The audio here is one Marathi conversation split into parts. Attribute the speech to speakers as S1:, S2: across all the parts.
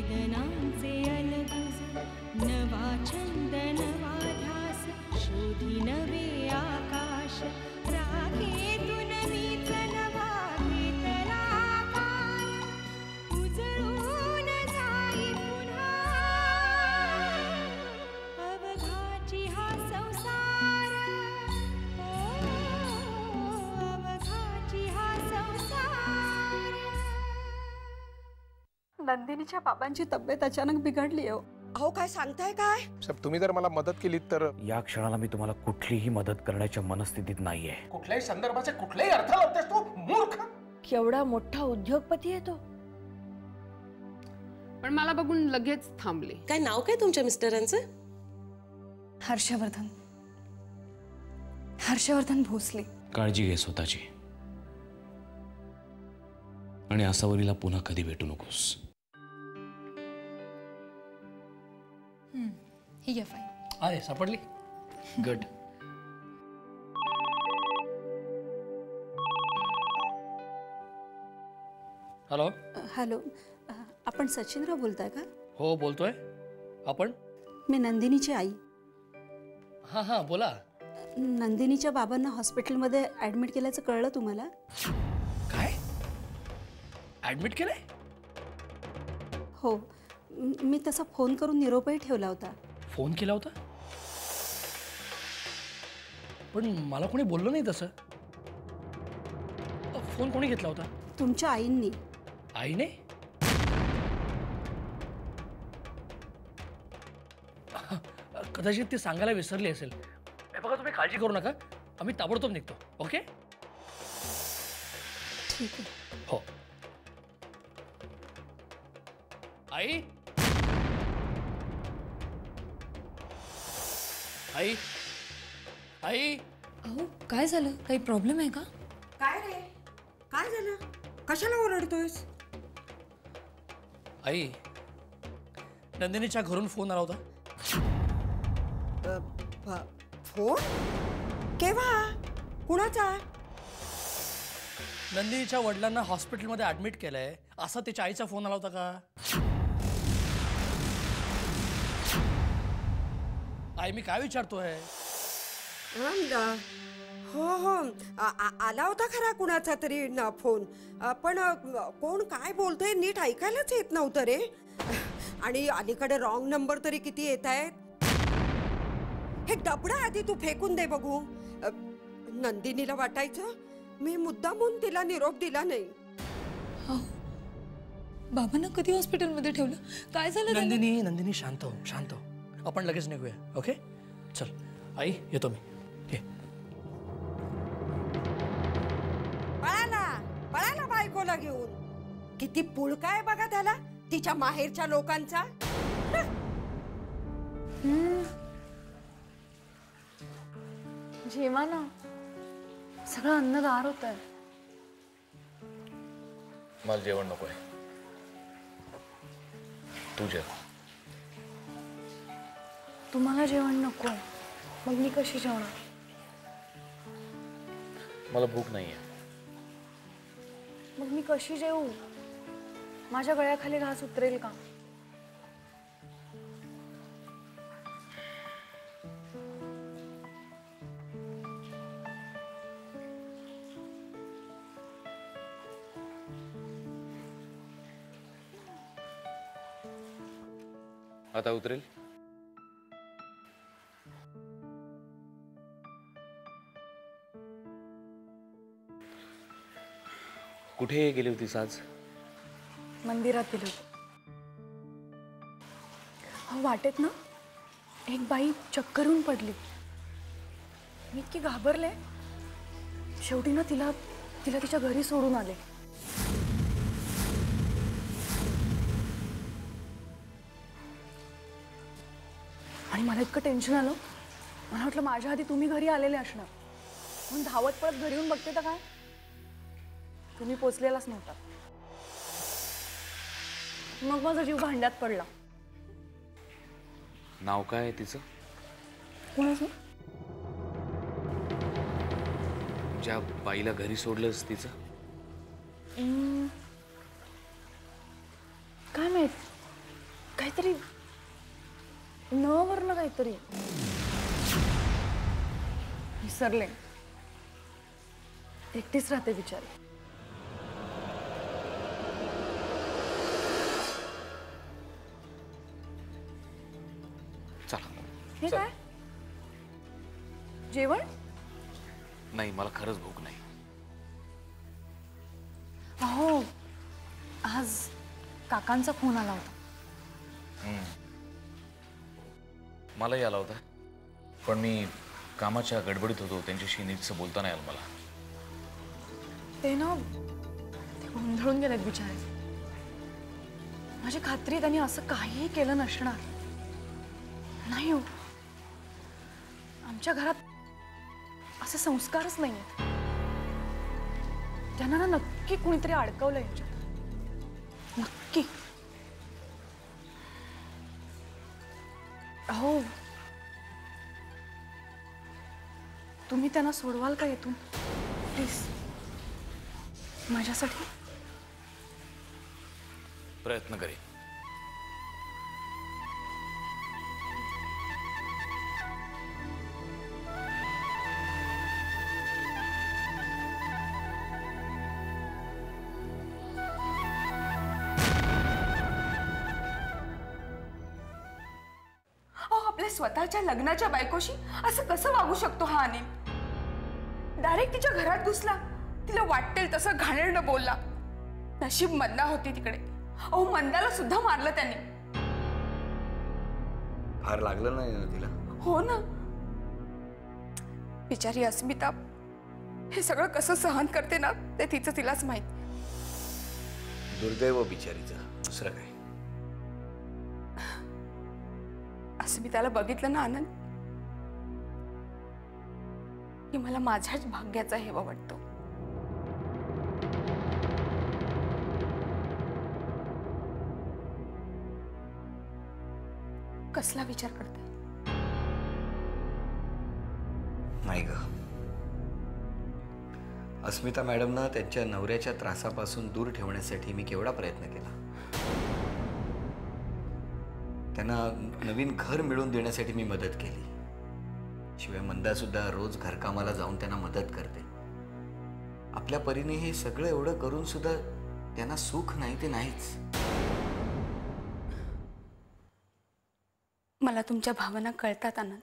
S1: वेदनांचे अलगुज नवा छंद नवा ध्यास शोधी नवे आकाश राखेतून मीच नवा घेतला आकार उजळून जाई पुन्हा अवघाची हा संसार अवघाची हा संसार।
S2: नंदिनीच्या बाबांची तब्येत अचानक बिघडली हो।
S3: अहो काय सांगताय काय?
S4: साहेब तुम्ही जर मला मदत केली तर।
S5: या क्षणाला मी तुम्हाला कुठलीही मदत करण्याच्या मनस्थितीत नाहीये।
S4: कुठल्याही संदर्भाचे कुठलेही अर्थ लावतेस तू मूर्ख।
S3: केवढा मोठा उद्योगपती आहे तो।
S6: पण मला बघून लगेच थांबले।
S3: काय नाव काय तुमच्या मिस्टरांचं?
S2: हर्षवर्धन। हर्षवर्धन भोसले।
S5: काळजी घे स्वतःची आणि आसावरीला पुन्हा कधी भेटू नकोस।
S2: ही घ्या फाईल।
S7: अरे सापडली? गुड। हॅलो
S2: हॅलो, आपण सचिनराव बोलताय का?
S7: हो बोलतोय। आपण?
S2: मी नंदिनीची आई।
S7: हां हां बोला।
S2: नंदिनीच्या बाबांना हॉस्पिटलमध्ये ऍडमिट केल्याचं कळलं तुम्हाला?
S7: काय? ऍडमिट केलंय?
S2: हो, मी तसा फोन करून निरोपही ठेवला होता।
S7: फोन केला होता? पण मला कोणी बोललं नाही तसं। फोन कोणी घेतला होता?
S2: तुमच्या आईंनी।
S7: आईने? कदाचित ती सांगायला विसरली असेल। हे बघा तुम्ही काळजी करू नका, आम्ही ताबडतोब निघतो। ओके
S2: ठीक आहे।
S7: हो। आई आई आई
S8: अहो काय झालं? काही प्रॉब्लेम आहे का?
S3: काय रे? काय झालं? कशाला ओरडतोयस?
S7: आई नंदिनीच्या घरून फोन आला होता।
S3: फोन? केव्हा? कुणाचा?
S7: नंदिनीच्या वडिलांना हॉस्पिटलमध्ये ऍडमिट केलंय असा तिच्या आईचा फोन आला होता का? आई मी काय विचारतोय?
S3: हो हो आला होता खरा कुणाचा तरी फोन, पण कोण काय बोलतोय नीट ऐकायलाच येत नव्हतं रे। आणि अलीकडे रॉंग नंबर तरी किती येत आहेत। हे डबडा आधी तू फेकून दे बघू। नंदिनीला वाटायचं मी मुद्दामून तिला निरोप दिला नाही।
S8: बाबांना कधी हॉस्पिटलमध्ये ठेवलं? काय झालं?
S7: नंदिनी नंदिनी शांत हो शांत हो, आपण लगेच निघूया। ओके चल आई येतो मी।
S3: पळाला बायकोला घेऊन। किती पुळका आहे बघा त्याला तिच्या माहेरच्या लोकांचा।
S2: जेवा ना, सगळं अन्न गार होत आहे।
S5: मला जेवण नकोय, तू जेव।
S2: तुम्हाला जेवण नको मग मी कशी जेवणार?
S5: मला भूक नाहीये।
S2: मग मी कशी जेवू? माझ्या गळ्याखाली घास उतरेल का?
S5: आता उतरेल? कुठे गेली होतीस आज?
S2: मंदिरात गेले होते। वाटेत ना एक बाई चक्करून पडली। मी इतकी घाबरले, शेवटी ना तिला तिच्या घरी सोडून आले। आणि मला इतकं टेन्शन आलं, मला वाटलं माझ्या आधी तुम्ही घरी आलेले असणार, म्हणून धावत पळत घरी येऊन बघते तर काय तुम्ही पोचलेलाच नव्हता। मग माझा जीव भांड्यात पडला।
S5: नाव काय आहे तिचं?
S2: कोणाचं?
S5: ज्या बाईला घरी सोडलंस तिचं?
S2: काय माहित, काहीतरी न वरनं काहीतरी विसरले. एकटीच राहते बिचारी.
S5: चला.
S2: हे काय जेवण?
S5: नाही, मला खरंच भूक नाही.
S2: अहो आज काकांचा फोन आला होता.
S5: मलाही आला होता, पण मी कामाच्या गडबडीत होतो. त्यांच्याशी नीटसं बोलता नाही आलं मला.
S2: ते ना ते गोंधळून गेलेत बिचारे. माझी खात्री त्यांनी असं काहीही केलं नसणार. नाही हो, आमच्या घरात असे संस्कारच नाही आहेत. त्यांना ना नक्की कुणीतरी अडकवलं याच्यात, नक्की. अहो तुम्ही त्यांना सोडवाल का येथून प्लीज, माझ्यासाठी?
S5: प्रयत्न करेन.
S2: आपल्या स्वतःच्या लग्नाच्या बायकोशी असं कसं वागू शकतो हा अनिल? डायरेक्ट तिच्या घरात घुसला, तिला वाटेल तसं घाणेरडं बोलला. नशीब मंदा होती तिकडे. अहो मंदाला सुद्धा मारलं त्यांनी.
S9: फार लागलं नाही ना तिला?
S2: हो ना. बिचारी अस्मिता हे सगळं कसं सहन करते ना, ते तिचं तिलाच माहित.
S9: दुर्दैव बिचारीचं, दुसरं काय.
S2: अस्मिताला बघितलं ना आनंद, की मला माझ्याच भाग्याचा हेवा वाटतो. कसला विचार करते?
S9: नाही ग, अस्मिता मॅडमना त्यांच्या नवऱ्याच्या त्रासापासून दूर ठेवण्यासाठी मी केवढा प्रयत्न केला. त्यांना नवीन घर मिळवून देण्यासाठी मी मदत केली. शिवाय मंदा सुद्धा रोज घरकामाला जाऊन त्यांना मदत करते. आपल्या परीने हे सगळं एवढं करून सुद्धा त्यांना सुख नाही ते नाहीच.
S2: मला तुमच्या भावना कळतात आनंद.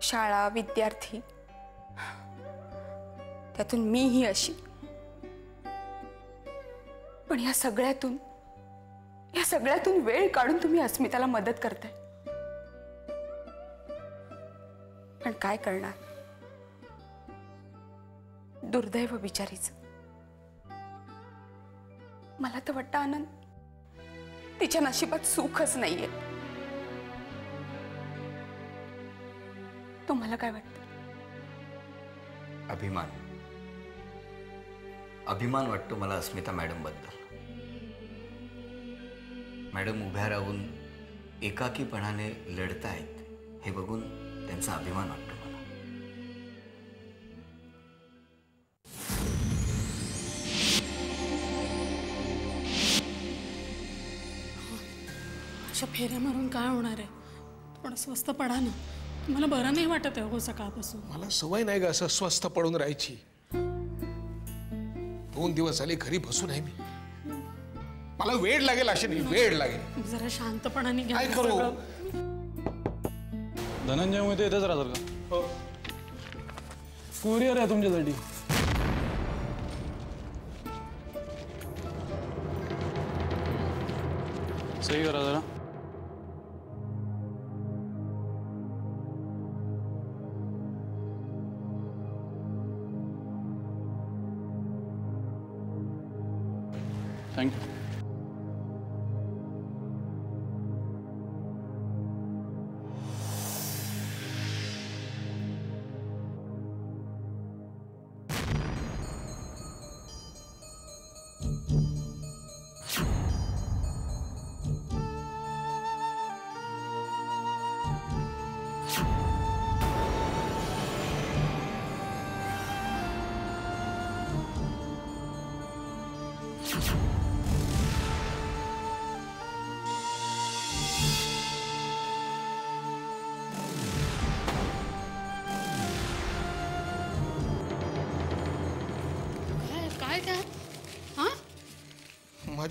S2: शाळा, विद्यार्थी, त्यातून मीही अशी. पण या सगळ्यातून वेळ काढून तुम्ही अस्मिताला मदत करताय. पण काय करणार, दुर्दैव बिचारीचं. मला तर वाटतं आनंद, तिच्या नशिबात सुखच नाहीये. तुम्हाला काय वाटतं?
S9: अभिमान वाटतो मला अस्मिता मॅडम बद्दल. मॅडम उभ्या राहून एकाकीपणाने लढतायत हे बघून त्यांचा अभिमान वाटतो मला.
S8: अशा फेऱ्या मारून काय होणार आहे? थोडं स्वस्त पडा ना. मला बरं नाही वाटत आहे हो सकाळपासून.
S4: मला सवय नाही ग असं स्वस्थ पडून राहायची. 2 दिवस झाले घरी बसून आहे मी. मला वेळ लागेल अशी नाही, वेळ लागेल.
S8: जरा शांतपणाने घ्या.
S4: काय करू?
S10: धनंजय मध्ये येतच राहतात का?
S4: हो.
S10: कुरिअर आहे तुमच्यासाठी. सही करा जरा. थँक्यू.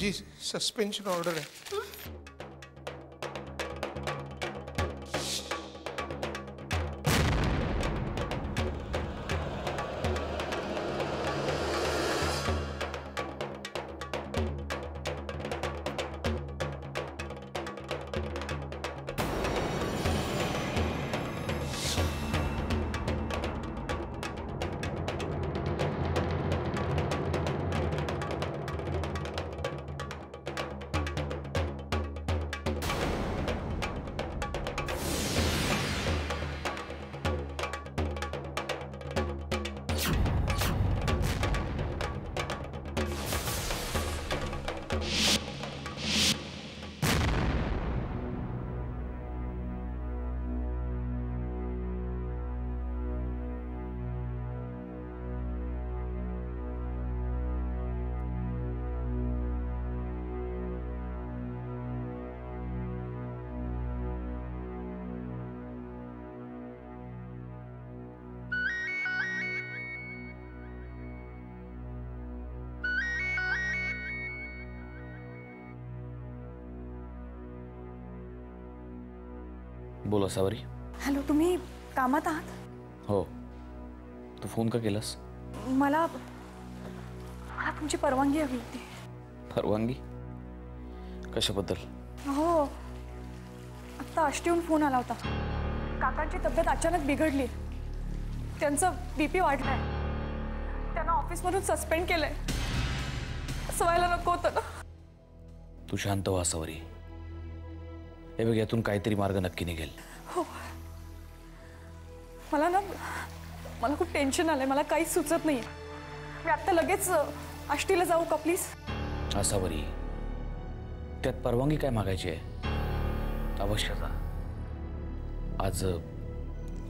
S4: माझी सस्पेन्शन ऑर्डर आहे.
S5: बोला सावरी.
S2: हॅलो, तुम्ही कामात आहात?
S5: हो. तू फोन का केलास?
S2: मला तुमची परवानगी हवी होती.
S5: परवानगी? कशाबद्दल?
S2: हो, आत्ता आष्टीहून फोन आला होता. काकांची तब्येत अचानक बिघडली. त्यांचं BP वाढलंय. त्यांना ऑफिसमधून सस्पेंड केलंय. असं व्हायला नको होतं ना.
S5: तू शांत व्हा सावरी. हे बघ, यातून काहीतरी मार्ग नक्की निघेल.
S2: हो, मला खूप टेन्शन आलंय. मला काहीच सुचत नाहीये. मी आत्ता लगेच आष्टीला जाऊ का प्लीज?
S5: सावरी, त्यात परवानगी काय मागायची आहे? अवश्य जा. आज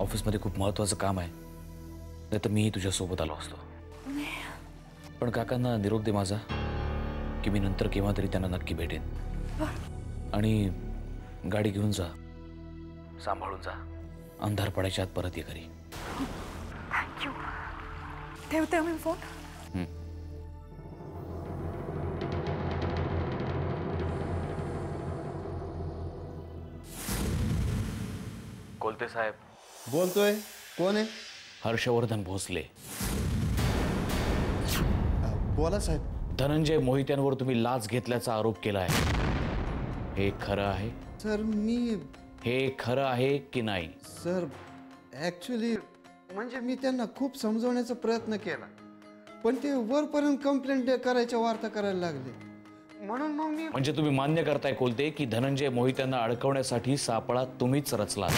S5: ऑफिसमध्ये खूप महत्त्वाचं काम आहे. नाही तर मीही तुझ्यासोबत आलो असतो. पण काकांना निरोप दे माझा की मी नंतर केव्हा तरी त्यांना नक्की भेटेन. आणि गाडी घेऊन जा, सांभाळून जा. अंधार पडायच्या आत परत ये घरी.
S2: थँक्यू. ठेवते मी फोन.
S5: कोलते साहेब
S11: बोलतोय. कोण आहे?
S5: हर्षवर्धन भोसले.
S11: बोला साहेब.
S5: धनंजय मोहित्यांवर तुम्ही लाच घेतल्याचा आरोप केला आहे. हे खरं आहे?
S11: सर
S5: हे खरं आहे की नाही?
S11: सर ॲक्च्युली म्हणजे मी त्यांना खूप समजवण्याचा प्रयत्न केला, पण ते वरपर्यंत कंप्लेंट करायच्या वार्ता करायला लागले. म्हणून मग मी.
S5: म्हणजे तुम्ही मान्य करताय कोलते की धनंजय मोहित्यांना अडकवण्यासाठी सापळा तुम्हीच रचला?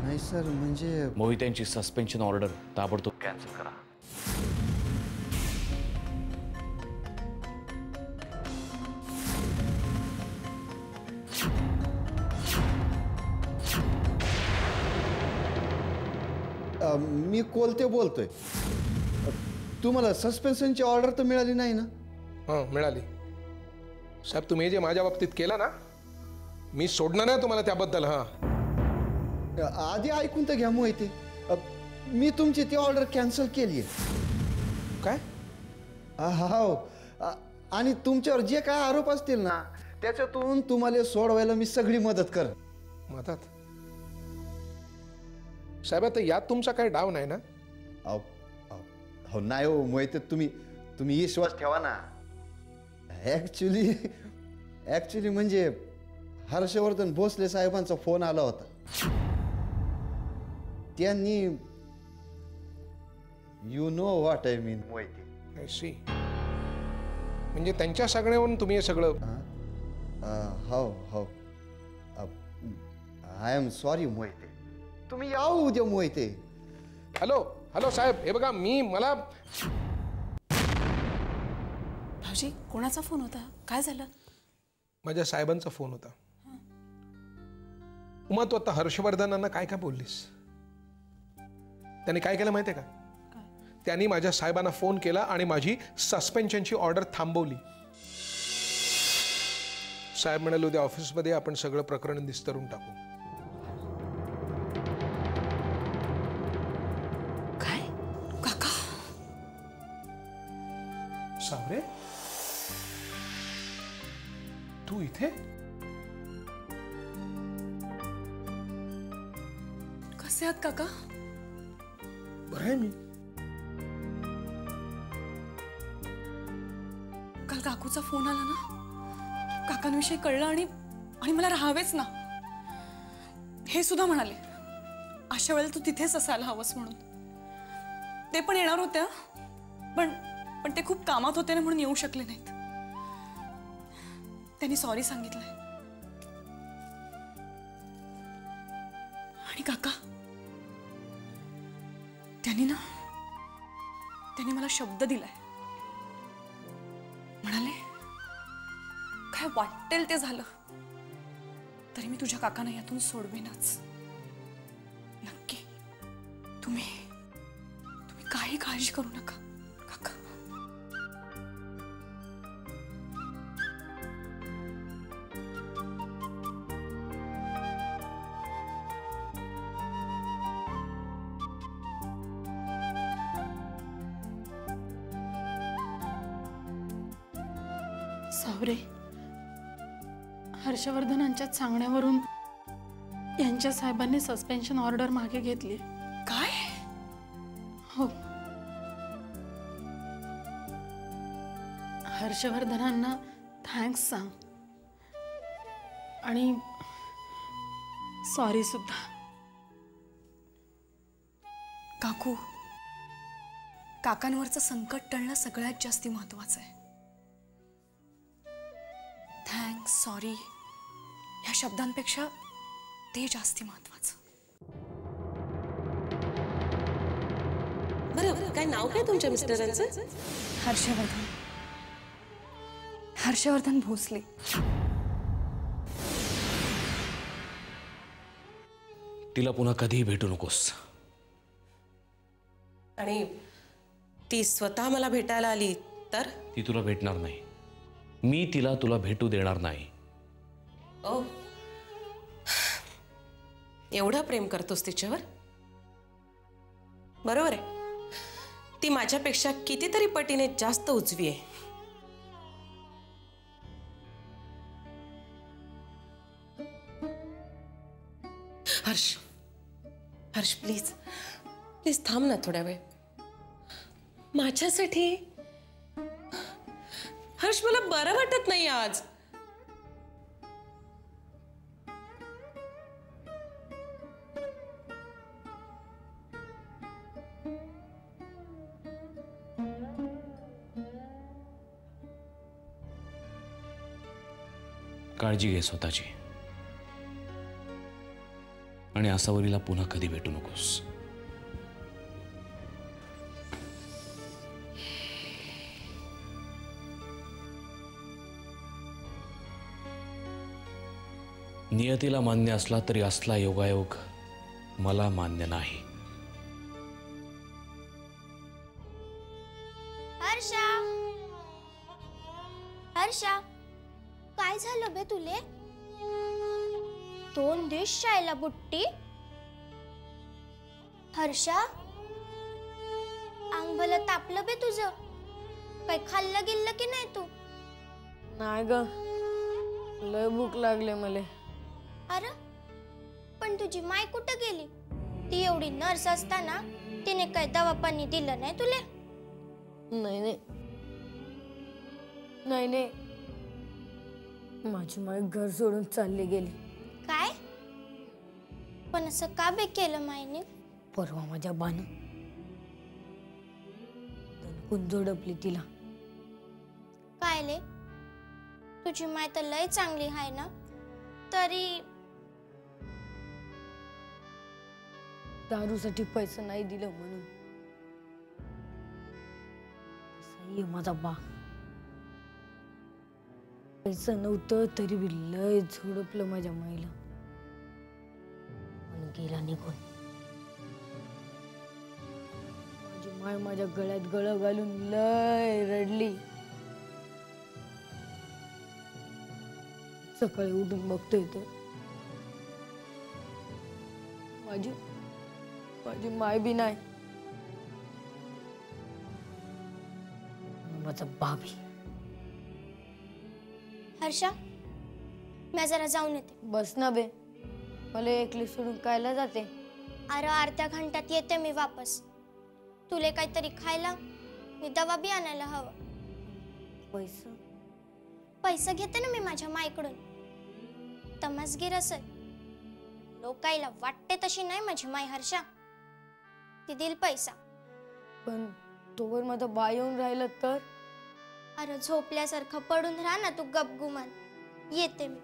S11: नाही सर, म्हणजे
S5: मोहित्यांची सस्पेन्शन ऑर्डर ताबडतोब कॅन्सल करा.
S11: मी कोलते बोलतोय. तुम्हाला सस्पेन्शनची ऑर्डर तर मिळाली नाही ना?
S4: हां, मिळाली. साहेब, तुम्ही जे माझ्या बाबतीत केला ना, मी सोडणार नाही तुम्हाला त्याबद्दल. हां,
S11: आधी ऐकून तर घ्या मोहिते. मी तुमची ती ऑर्डर कॅन्सल केली आहे.
S4: काय?
S11: हो, आणि तुमच्यावर जे काय आरोप असतील ना, त्याच्यातून तुम्हाला सोडवायला मी सगळी मदत कर.
S4: मदत? साहेब, आता यात तुमचा काय डाव नाही ना?
S11: हो नाही हो मोहिते, तुम्ही विश्वास ठेवा ना. ॲक्च्युली म्हणजे हर्षवर्धन भोसले साहेबांचा फोन आला होता. त्यांनी you know what I mean Mohite.
S4: I see. म्हणजे त्यांच्या सांगण्यावरून तुम्ही हे सगळं.
S11: हो. I am sorry Mohite. तुम्ही या उद्या मोहिते.
S4: हॅलो साहेब, हे बघा, मला.
S8: भाऊजी, कोणाचा फोन होता? काय झालं?
S4: माझ्या साहेबांचा फोन होता. उमा, तू आता हर्षवर्धनांना काय काय बोललीस? त्यांनी काय केलं माहितीये का? त्यांनी माझ्या साहेबांना फोन केला आणि माझी सस्पेन्शनची ऑर्डर थांबवली. साहेब म्हणाले, उद्या ऑफिसमध्ये आपण सगळं प्रकरण निस्तरून टाकू.
S8: काय? काका
S4: सावरे, तू इथे?
S8: कसे आहात काका?
S4: बरं आहे मी.
S8: काल काकूचा फोन आला ना, काकांविषयी कळलं आणि मला राहावेच ना. हे सुद्धा म्हणाले अशा वेळेला तू तिथेच असायला हवंस म्हणून. ते पण येणार होत्या, पण ते खूप कामात होते ना म्हणून येऊ शकले नाहीत. त्यांनी सॉरी सांगितलंय. आणि काका त्यांनी मला शब्द दिलाय. म्हणाले काय वाटेल ते झालं तरी मी तुझ्या काकांना यातून सोडवेनच. नक्की. तुम्ही काही काळजी करू नका काका. सावरे, हर्षवर्धनांच्या सांगण्यावरून यांच्या साहेबांनी सस्पेन्शन ऑर्डर मागे घेतली. काय? हो. हर्षवर्धनांना थँक्स सांग आणि सॉरी सुद्धा. काकू, काकांवरचं संकट टळणं सगळ्यात जास्ती महत्वाचं आहे. थँक्स, सॉरी ह्या शब्दांपेक्षा ते जास्ती महत्वाचं.
S12: बरं, काय नाव काय तुमच्या मिस्टरांचं?
S8: हर्षवर्धन भोसले.
S5: तिला पुन्हा कधीही भेटू नकोस.
S12: आणि ती स्वतः मला भेटायला आली तर?
S5: ती तुला भेटणार नाही. मी तिला तुला भेटू देणार नाही.
S12: ओ, एवढं प्रेम करतोस तिच्यावर? बरोबर आहे, ती माझ्यापेक्षा कितीतरी पटीने जास्त उजवी आहे. हर्ष प्लीज प्लीज थांब ना थोड्या वेळ माझ्यासाठी. हर्ष, मला बरं वाटत नाही आज.
S5: काळजी घे स्वतःची आणि आसावरीला पुन्हा कधी भेटू नकोस. नियतीला मान्य असला तरी असला योगायोग मला मान्य नाही.
S13: हर्षा, काय झालं बे तुले? 2 दिवस शाळेला बुट्टी? हर्षा, अंग भलं तापलं बे तुझं? काय खाल्लं गिल्लं की नाही तू?
S14: नाही ग, लय भूक लागले मले.
S13: अरे पण तुझी माय कुठं गेली? ती एवढी नर्स असताना तिने काय दवा पाणी दिलं नाही तुले?
S14: नाही, माझी माय घर सोडून चालली गेली.
S13: काय? पण असं का बे केलं मायने?
S14: परवा माझ्या बानं दणकून जोडपली तिला.
S13: काय ले, तुझी माय तर लय चांगली आहे ना, तरी
S14: दारूसाठी पैसा नाही दिलं म्हणून. कसाही माझा बा, पैसा नव्हतं तरी बी लय झोडपलं माझ्या माईला. पण गेला निघून. माझी माय माझ्या गळ्यात गळ घालून लय रडली. सकाळी उठून बघतोय तर माझी माय बी नाही, माझा बाबी.
S13: हर्षा, मी जरा जाऊन येते.
S14: बस ना बे, मला एकली सोडून कायला जाते?
S13: अरे अर्ध्या घंट्यात येते मी वापस. तुले काहीतरी खायला, मी दवा बी आणायला हवं.
S14: पैसा?
S13: पैसा घेते ना मी माझ्या माईकडून. तमसगीर असेल, लोकायला वाटते तशी नाही माझी माई हर्षा. ती दिल पैसा.
S14: पण तोवर माझं बाय येऊन राहिलं तर?
S13: अरे झोपल्यासारखं पडून राहा ना तू गपगुमान. येते मी.